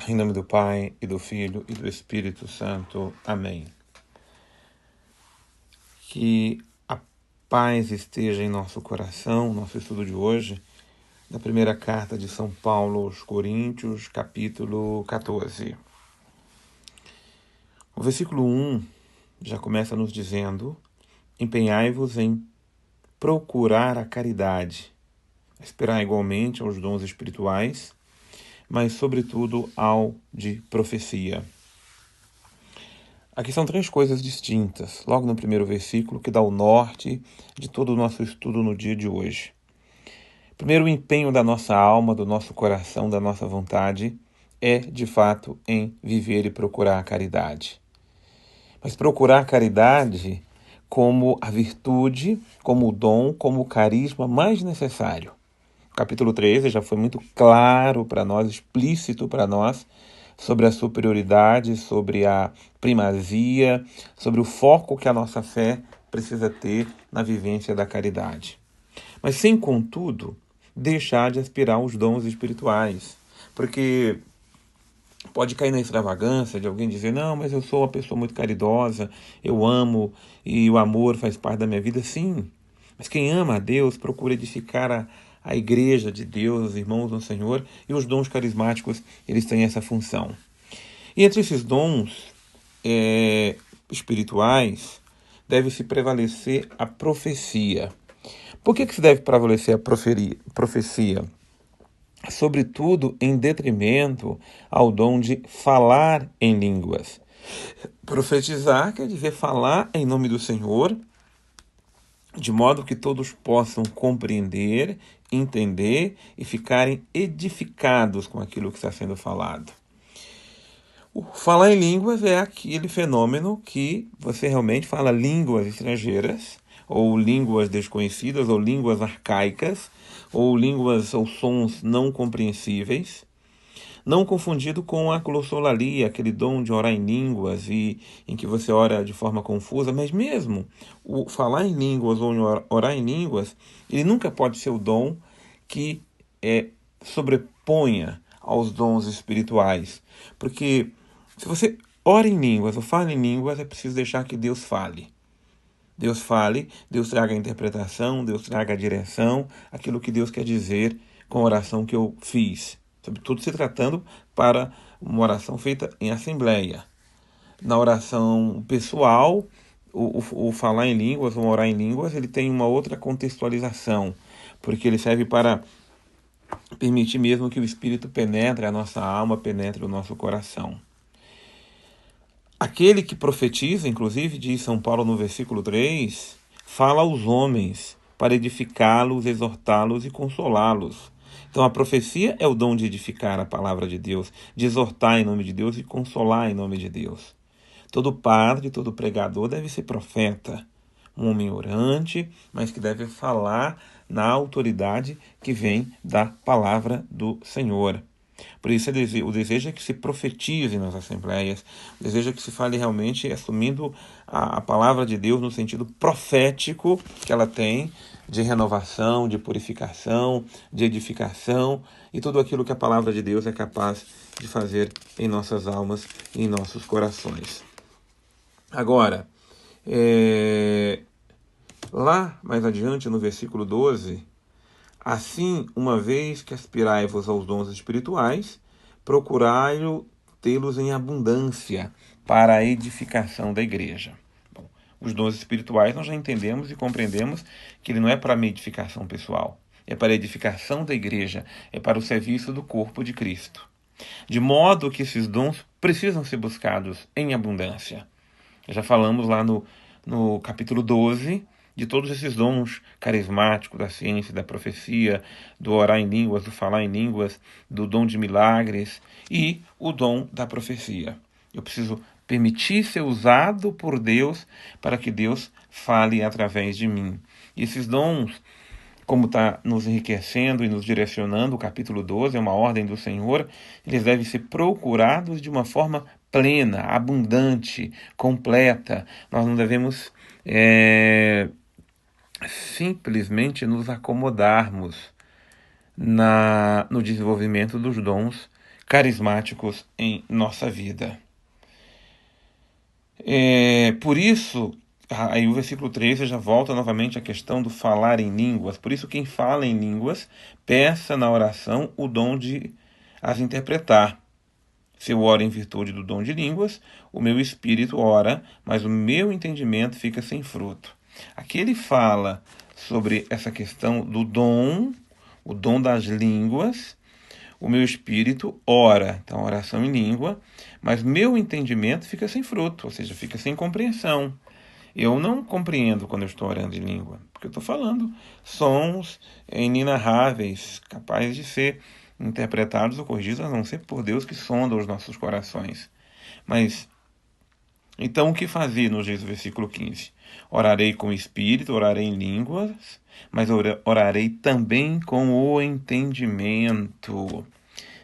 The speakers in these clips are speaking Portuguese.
Em nome do Pai, e do Filho, e do Espírito Santo. Amém. Que a paz esteja em nosso coração, nosso estudo de hoje, da primeira carta de São Paulo aos Coríntios, capítulo 14. O versículo 1 já começa nos dizendo: empenhai-vos em procurar a caridade, esperar igualmente aos dons espirituais, mas sobretudo ao de profecia. Aqui são três coisas distintas, logo no primeiro versículo, que dá o norte de todo o nosso estudo no dia de hoje. Primeiro, o empenho da nossa alma, do nosso coração, da nossa vontade, é, de fato, em viver e procurar a caridade. Mas procurar a caridade como a virtude, como o dom, como o carisma mais necessário. O capítulo 13 já foi muito claro para nós, explícito para nós, sobre a superioridade, sobre a primazia, sobre o foco que a nossa fé precisa ter na vivência da caridade. Mas sem, contudo, deixar de aspirar aos dons espirituais. Porque pode cair na extravagância de alguém dizer: não, mas eu sou uma pessoa muito caridosa, eu amo e o amor faz parte da minha vida. Sim, mas quem ama a Deus procura edificar a igreja de Deus, os irmãos do Senhor, e os dons carismáticos, eles têm essa função. E entre esses dons espirituais, deve-se prevalecer a profecia. Por que se deve prevalecer a profecia? Sobretudo em detrimento ao dom de falar em línguas. Profetizar quer dizer falar em nome do Senhor, de modo que todos possam compreender, entender e ficarem edificados com aquilo que está sendo falado. O falar em línguas é aquele fenômeno que você realmente fala línguas estrangeiras, ou línguas desconhecidas, ou línguas arcaicas, ou línguas ou sons não compreensíveis, não confundido com a glossolalia, aquele dom de orar em línguas e em que você ora de forma confusa, mas mesmo o falar em línguas ou orar em línguas, ele nunca pode ser o dom que sobreponha aos dons espirituais, porque se você ora em línguas ou fala em línguas, é preciso deixar que Deus fale. Deus fale, Deus traga a interpretação, Deus traga a direção, aquilo que Deus quer dizer com a oração que eu fiz. Sobretudo se tratando para uma oração feita em assembleia. Na oração pessoal, o falar em línguas, ou orar em línguas, ele tem uma outra contextualização, porque ele serve para permitir mesmo que o Espírito penetre a nossa alma, penetre o nosso coração. Aquele que profetiza, inclusive, diz São Paulo no versículo 3, fala aos homens para edificá-los, exortá-los e consolá-los. Então a profecia é o dom de edificar a palavra de Deus, de exortar em nome de Deus e consolar em nome de Deus. Todo padre, todo pregador deve ser profeta, um homem orante, mas que deve falar na autoridade que vem da palavra do Senhor. Por isso o desejo é que se profetize nas assembleias, o desejo é que se fale realmente assumindo a palavra de Deus no sentido profético que ela tem, de renovação, de purificação, de edificação e tudo aquilo que a palavra de Deus é capaz de fazer em nossas almas e em nossos corações. Agora, lá mais adiante no versículo 12, assim, uma vez que aspirai-vos aos dons espirituais, procurai-o tê-los em abundância para a edificação da igreja. Bom, os dons espirituais nós já entendemos e compreendemos que ele não é para a minha edificação pessoal, é para a edificação da igreja, é para o serviço do corpo de Cristo. De modo que esses dons precisam ser buscados em abundância. Já falamos lá no capítulo 12 de todos esses dons carismáticos da ciência, da profecia, do orar em línguas, do falar em línguas, do dom de milagres e o dom da profecia. Eu preciso permitir ser usado por Deus para que Deus fale através de mim. E esses dons, como está nos enriquecendo e nos direcionando, o capítulo 12 é uma ordem do Senhor, eles devem ser procurados de uma forma plena, abundante, completa. Nós não devemos simplesmente nos acomodarmos no desenvolvimento dos dons carismáticos em nossa vida. Por isso, aí o versículo 13 já volta novamente à questão do falar em línguas. Por isso, quem fala em línguas, peça na oração o dom de as interpretar. Se eu oro em virtude do dom de línguas, o meu espírito ora, mas o meu entendimento fica sem fruto. Aqui ele fala sobre essa questão do dom, o dom das línguas. O meu espírito ora, então oração em língua, mas meu entendimento fica sem fruto, ou seja, fica sem compreensão. Eu não compreendo quando eu estou orando em língua, porque eu estou falando sons inenarráveis, capazes de ser interpretados ou corrigidos, a não ser por Deus que sonda os nossos corações. Mas, então o que fazer, nos diz o versículo 15? Orarei com o espírito, orarei em línguas, mas orarei também com o entendimento.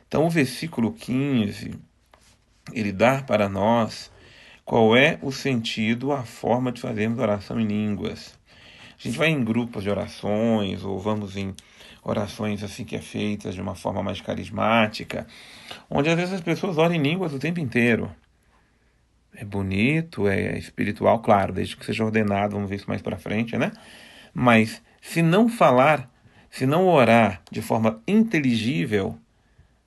Então o versículo 15, ele dá para nós qual é o sentido, a forma de fazermos oração em línguas. A gente vai em grupos de orações, ou vamos em orações assim que é feitas de uma forma mais carismática, onde às vezes as pessoas oram em línguas o tempo inteiro. É bonito, é espiritual, claro, desde que seja ordenado, vamos ver isso mais para frente, né? Mas se não falar, se não orar de forma inteligível, ou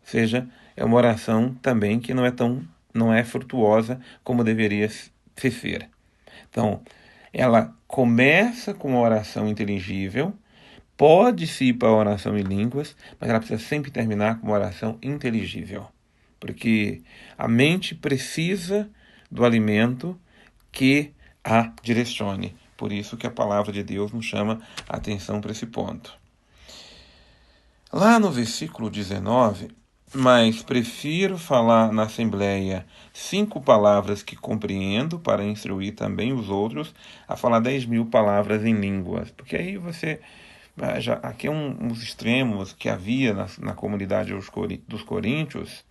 seja, é uma oração também que não é frutuosa como deveria ser. Então, ela começa com uma oração inteligível, pode-se ir para a oração em línguas, mas ela precisa sempre terminar com uma oração inteligível, porque a mente precisa do alimento que a direcione. Por isso que a palavra de Deus nos chama a atenção para esse ponto. Lá no versículo 19, mas prefiro falar na assembleia 5 palavras que compreendo para instruir também os outros a falar 10.000 palavras em línguas. Porque aí você... aqui é uns extremos que havia na comunidade dos coríntios,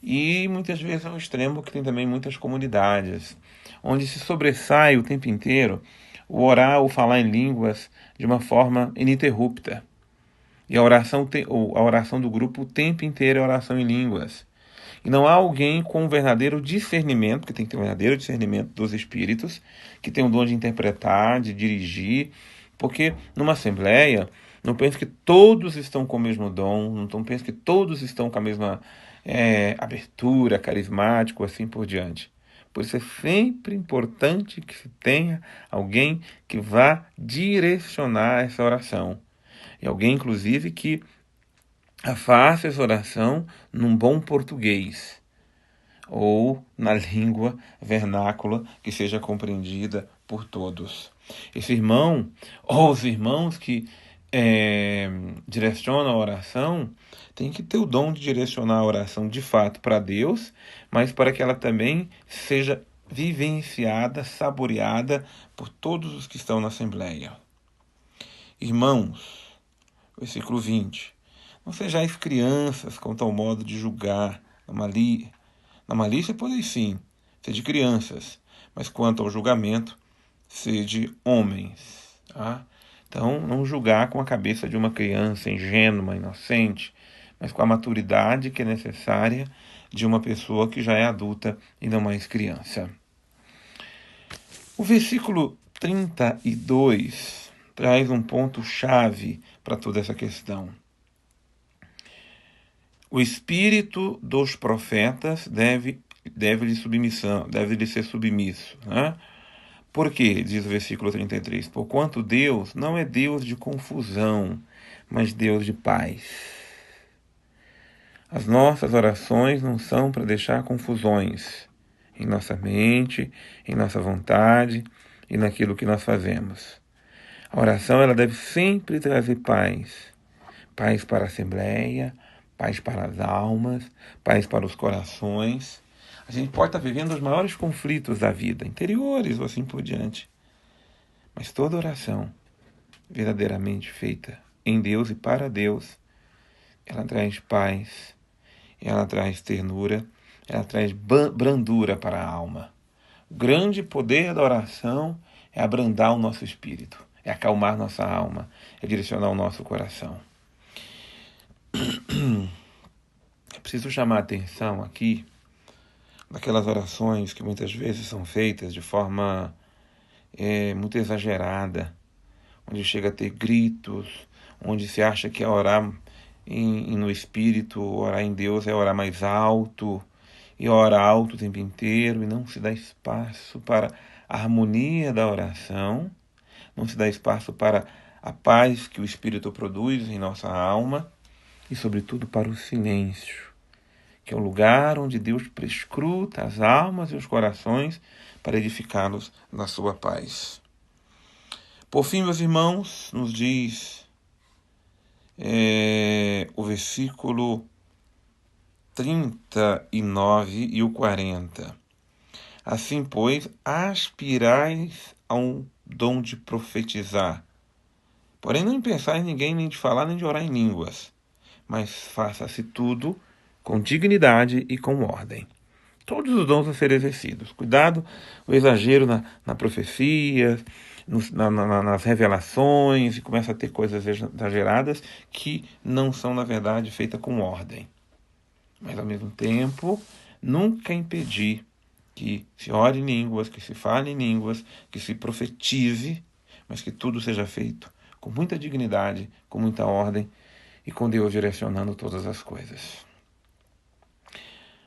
e muitas vezes é um extremo que tem também muitas comunidades, onde se sobressai o tempo inteiro o orar ou falar em línguas de uma forma ininterrupta. E a oração do grupo o tempo inteiro é oração em línguas. E não há alguém com um verdadeiro discernimento, porque tem que ter um verdadeiro discernimento dos espíritos, que tem o dom de interpretar, de dirigir, porque numa assembleia, não pense que todos estão com o mesmo dom, não pense que todos estão com a mesma abertura, carismático, assim por diante. Por isso é sempre importante que se tenha alguém que vá direcionar essa oração. E alguém, inclusive, que faça essa oração num bom português ou na língua vernácula que seja compreendida por todos. Esse irmão, ou os irmãos que direcionam a oração, tem que ter o dom de direcionar a oração de fato para Deus, mas para que ela também seja vivenciada, saboreada por todos os que estão na Assembleia. Irmãos, versículo 20. Não sejais crianças com tal modo de julgar. Na malícia podeis sim, sede crianças, mas quanto ao julgamento, sede homens. Tá? Então, não julgar com a cabeça de uma criança ingênua, inocente, mas com a maturidade que é necessária de uma pessoa que já é adulta e não mais criança. O versículo 32 traz um ponto-chave para toda essa questão. O espírito dos profetas deve ser submisso. Né? Por quê? Diz o versículo 33. Porquanto Deus não é Deus de confusão, mas Deus de paz. As nossas orações não são para deixar confusões em nossa mente, em nossa vontade e naquilo que nós fazemos. A oração ela deve sempre trazer paz. Paz para a Assembleia, paz para as almas, paz para os corações. A gente pode estar vivendo os maiores conflitos da vida, interiores ou assim por diante. Mas toda oração verdadeiramente feita em Deus e para Deus, ela traz paz, ela traz ternura, ela traz brandura para a alma. O grande poder da oração é abrandar o nosso espírito, é acalmar nossa alma, é direcionar o nosso coração. É Preciso chamar a atenção aqui daquelas orações que muitas vezes são feitas de forma muito exagerada, onde chega a ter gritos, onde se acha que orar no Espírito, orar em Deus é orar mais alto, e ora alto o tempo inteiro, e não se dá espaço para a harmonia da oração, não se dá espaço para a paz que o Espírito produz em nossa alma, e sobretudo para o silêncio, que é o lugar onde Deus prescruta as almas e os corações para edificá-los na sua paz. Por fim, meus irmãos, nos diz o versículo 39 e o 40. Assim, pois, aspirais a um dom de profetizar, porém não pensar em ninguém, nem de falar, nem de orar em línguas, mas faça-se tudo com dignidade e com ordem. Todos os dons a serem exercidos. Cuidado, o exagero na profecia, nas revelações, e começa a ter coisas exageradas que não são, na verdade, feitas com ordem. Mas, ao mesmo tempo, nunca impedir que se ore em línguas, que se fale em línguas, que se profetize, mas que tudo seja feito com muita dignidade, com muita ordem e com Deus direcionando todas as coisas.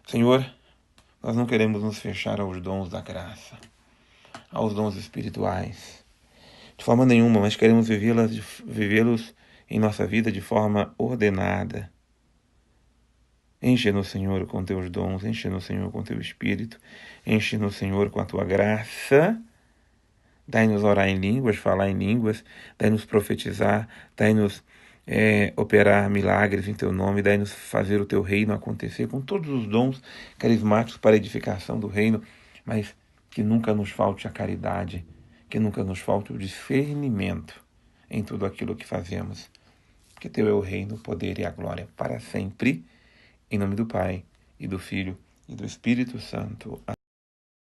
Senhor, nós não queremos nos fechar aos dons da graça, aos dons espirituais, de forma nenhuma, mas queremos vivê-los em nossa vida de forma ordenada. Enche-nos, Senhor, com teus dons, enche-nos, Senhor, com teu Espírito, enche-nos, Senhor, com a tua graça. Dai-nos orar em línguas, falar em línguas, dai-nos profetizar, dai-nos operar milagres em teu nome, dai-nos fazer o teu reino acontecer com todos os dons carismáticos para a edificação do reino, mas que nunca nos falte a caridade, que nunca nos falte o discernimento em tudo aquilo que fazemos. Que teu é o reino, o poder e a glória para sempre. Em nome do Pai, e do Filho, e do Espírito Santo. Amém.